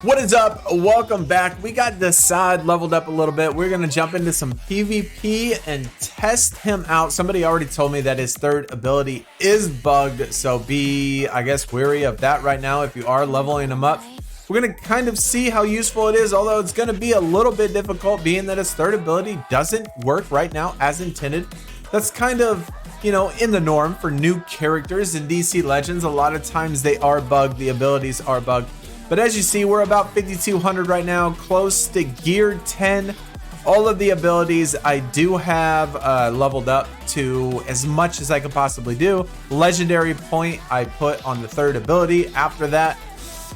What is up? Welcome back. We got DESAAD leveled up a little bit. We're going to jump into some PvP and test him out. Somebody already told me that his third ability is bugged, so be, I guess, wary of that right now if you are leveling him up. We're going to kind of see how useful it is, although it's going to be a little bit difficult being that his third ability doesn't work right now as intended. That's kind of, you know, in the norm for new characters in DC Legends. A lot of times they are bugged, the abilities are bugged. But as you see, we're about 5,200 right now, close to gear 10. All of the abilities I do have leveled up to as much as I could possibly do. Legendary point I put on the third ability. After that,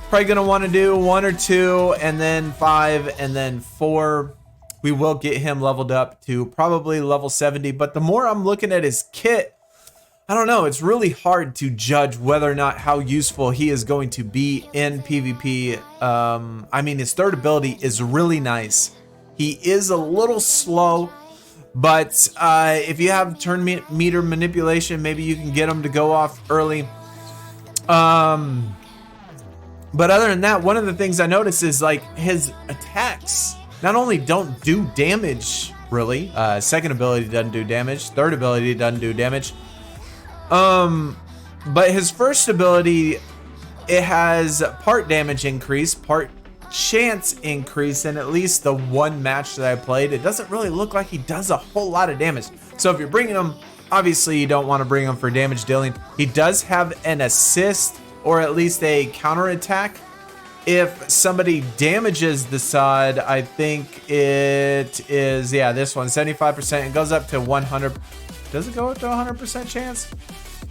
probably gonna want to do 1 or 2, and then 5, and then 4. We will get him leveled up to probably level 70. But the more I'm looking at his kit, I don't know, it's really hard to judge whether or not how useful he is going to be in PvP. I mean, his third ability is really nice. He is a little slow, but if you have turn meter manipulation, maybe you can get him to go off early. But other than that, one of the things I noticed is like his attacks not only don't do damage, really. Second ability doesn't do damage. Third ability doesn't do damage. But his first ability, it has part damage increase, part chance increase, and at least the one match that I played, it doesn't really look like he does a whole lot of damage. So if you're bringing him, obviously you don't want to bring him for damage dealing. He does have an assist, or at least a counter attack. If somebody damages DESAAD, I think it is, yeah, this one, 75%. It goes up to 100. Does it go up to 100% chance?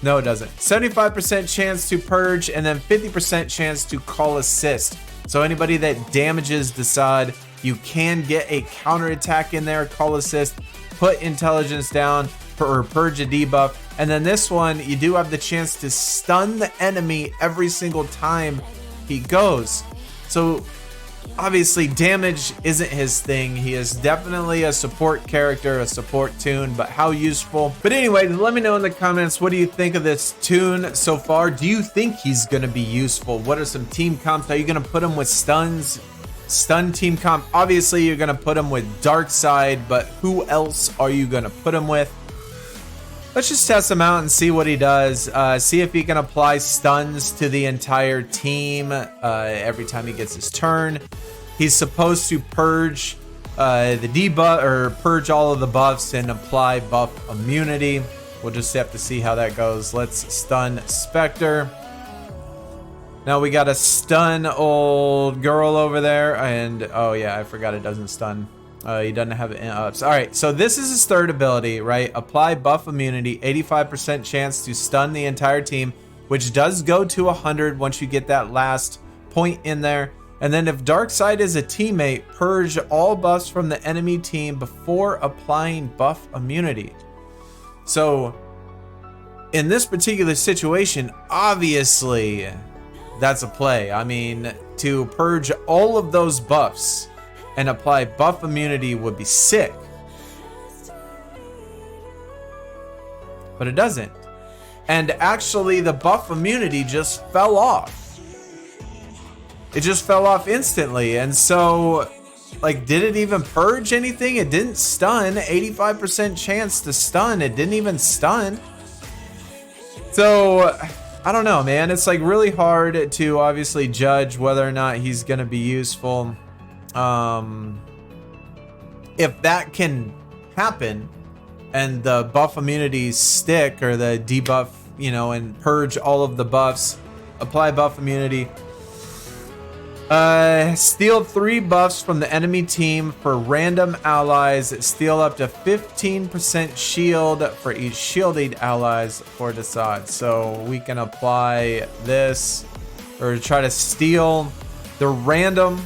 No, it doesn't. 75% chance to purge, and then 50% chance to call assist. So anybody that damages DESAAD, you can get a counter attack in there, call assist, put intelligence down, or purge a debuff. And then this one, you do have the chance to stun the enemy every single time he goes. So obviously damage isn't his thing. He is definitely a support character, a support toon, but how useful? But anyway, let me know in the comments, what do you think of this toon so far? Do you think he's gonna be useful? What are some team comps? Are you gonna put him with stuns? Stun team comp, obviously you're gonna put him with DESAAD, but who else are you gonna put him with? Let's just test him out and see what he does. See if he can apply stuns to the entire team every time he gets his turn. He's supposed to purge the debuff, or purge all of the buffs and apply buff immunity. We'll just have to see how that goes. Let's stun Spectre. Now we got a stun old girl over there, and oh yeah, I forgot it doesn't stun. He doesn't have ups. All right, so this is his third ability, right? Apply buff immunity, 85% chance to stun the entire team, which does go to 100 once you get that last point in there. And then if DESAAD is a teammate, purge all buffs from the enemy team before applying buff immunity. So in this particular situation, obviously that's a play. I mean, to purge all of those buffs and apply buff immunity would be sick, but it doesn't. And actually the buff immunity just fell off. It just fell off instantly. And so, like, did it even purge anything? It didn't stun. 85% chance to stun. It didn't even stun. So I don't know, man. It's like really hard to obviously judge whether or not he's gonna be useful. If that can happen and the buff immunities stick, or the debuff, you know, and purge all of the buffs, apply buff immunity, steal 3 buffs from the enemy team for random allies, steal up to 15% shield for each shielded allies for DESAAD. So we can apply this, or try to steal the random.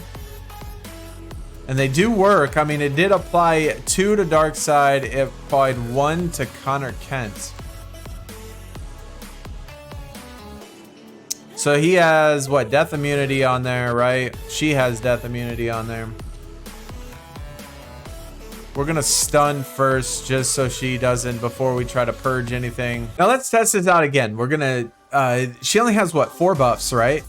And they do work. I mean, it did apply 2 to DESAAD. It applied 1 to Connor Kent. So he has, what, death immunity on there, right? She has death immunity on there. We're gonna stun first, just so she doesn't, before we try to purge anything. Now let's test this out again. We're gonna, she only has, what, 4 buffs, right?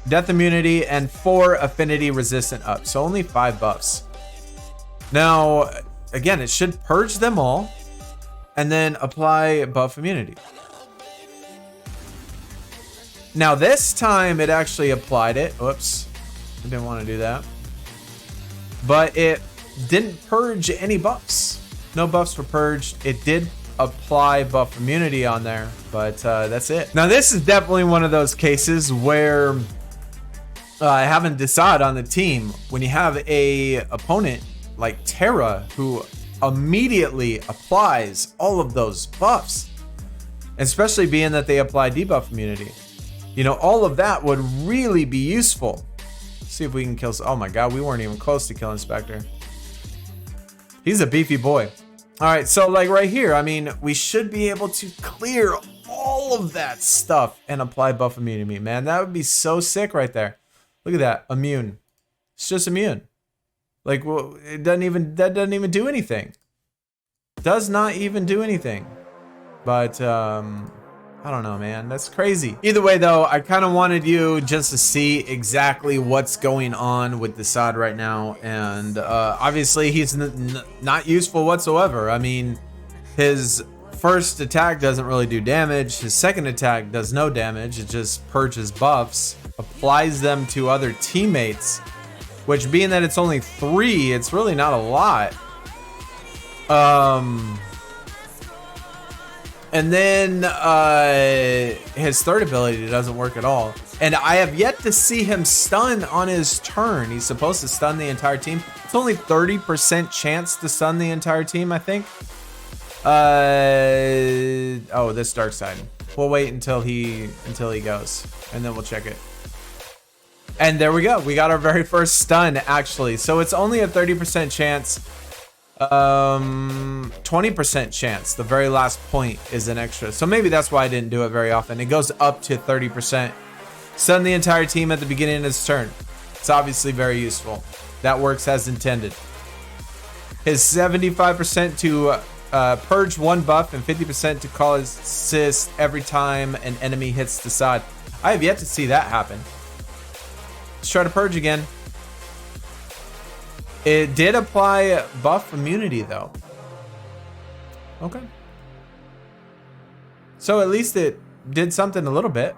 death immunity, and 4 affinity resistant up. So only 5 buffs. Now, again, it should purge them all and then apply buff immunity. Now this time it actually applied it. Oops, I didn't want to do that. But it didn't purge any buffs. No buffs were purged. It did apply buff immunity on there, but that's it. Now this is definitely one of those cases where having DESAAD on the team, when you have a opponent like Terra who immediately applies all of those buffs, especially being that they apply debuff immunity, you know, all of that would really be useful. Let's see if we can kill. Oh my god, we weren't even close to killing Spectre. He's a beefy boy. All right, so like right here, I mean, we should be able to clear all of that stuff and apply buff immunity, man. That would be so sick right there. Look at that, immune. It's just immune. Like, well, that doesn't even do anything. Does not even do anything. But I don't know, man. That's crazy. Either way, though, I kind of wanted you just to see exactly what's going on with DESAAD right now. And obviously, he's not useful whatsoever. I mean, his first attack doesn't really do damage. His second attack does no damage. It just purges buffs, applies them to other teammates, which being that it's only 3, it's really not a lot. And then his third ability doesn't work at all. And I have yet to see him stun on his turn. He's supposed to stun the entire team. It's only 30% chance to stun the entire team, I think. Oh, this dark side. We'll wait until he goes, and then we'll check it. And there we go. We got our very first stun, actually. So it's only a 30% chance. 20% chance. The very last point is an extra. So maybe that's why I didn't do it very often. It goes up to 30%. Stun the entire team at the beginning of his turn. It's obviously very useful. That works as intended. His 75% to purge 1 buff and 50% to call assist every time an enemy hits DESAAD. I have yet to see that happen. Let's try to purge again. It did apply buff immunity though. Okay. So at least it did something a little bit.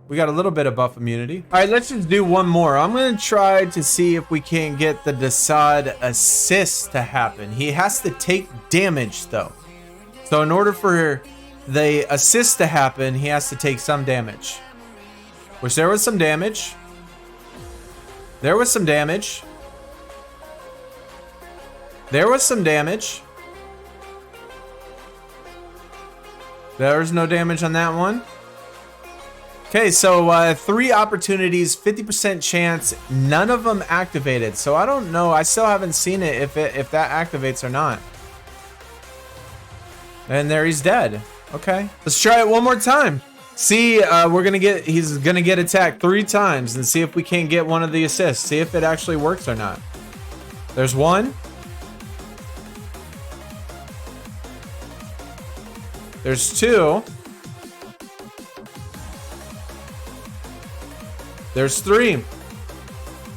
We got a little bit of buff immunity. All right, let's just do one more. I'm gonna try to see if we can get the DESAAD assist to happen. He has to take damage though. So in order for the assist to happen, he has to take some damage. Which there was some damage. There was some damage. There was some damage. There's no damage on that one. Okay, so 3 opportunities, 50% chance, none of them activated. So I don't know. I still haven't seen it if that activates or not. And there he's dead. Okay, let's try it one more time. See, he's gonna get attacked 3 times and see if we can't get one of the assists. See if it actually works or not. There's 1. There's 2. There's 3.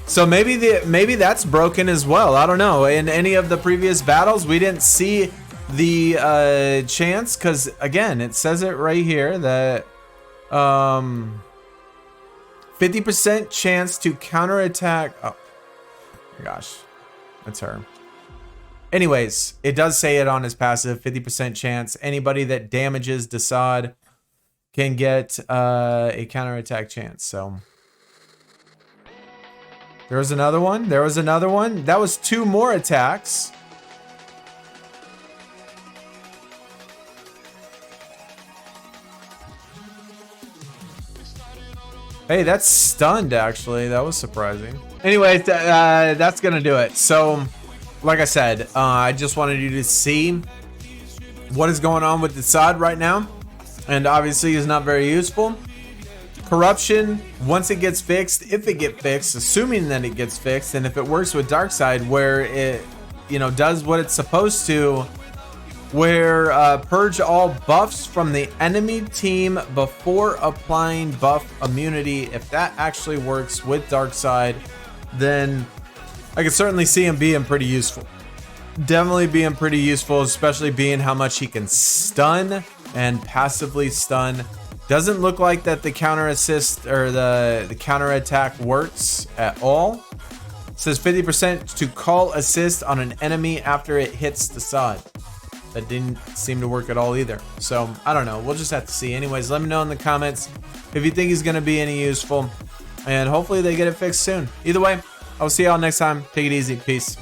So maybe that's broken as well. I don't know. In any of the previous battles, we didn't see the chance, because again, it says it right here that 50% chance to counterattack. Oh my gosh, that's her. Anyways, it does say it on his passive, 50% chance. Anybody that damages DESAAD can get a counterattack chance. So there was another one. There was another one. That was 2 more attacks. Hey, that's stunned, actually. That was surprising. Anyway, that's gonna do it. So, like I said, I just wanted you to see what is going on with DESAAD right now. And obviously, he's not very useful. Corruption, once it gets fixed, if it gets fixed, assuming that it gets fixed, and if it works with Darkseid, where it, you know, does what it's supposed to, where purge all buffs from the enemy team before applying buff immunity. If that actually works with DeSAAD, then I could certainly see him being pretty useful. Definitely being pretty useful, especially being how much he can stun and passively stun. Doesn't look like that the counter assist or the counter attack works at all. It says 50% to call assist on an enemy after it hits DESAAD. That didn't seem to work at all either. So I don't know. We'll just have to see. Anyways, let me know in the comments if you think he's going to be any useful. And hopefully they get it fixed soon. Either way, I'll see y'all next time. Take it easy. Peace.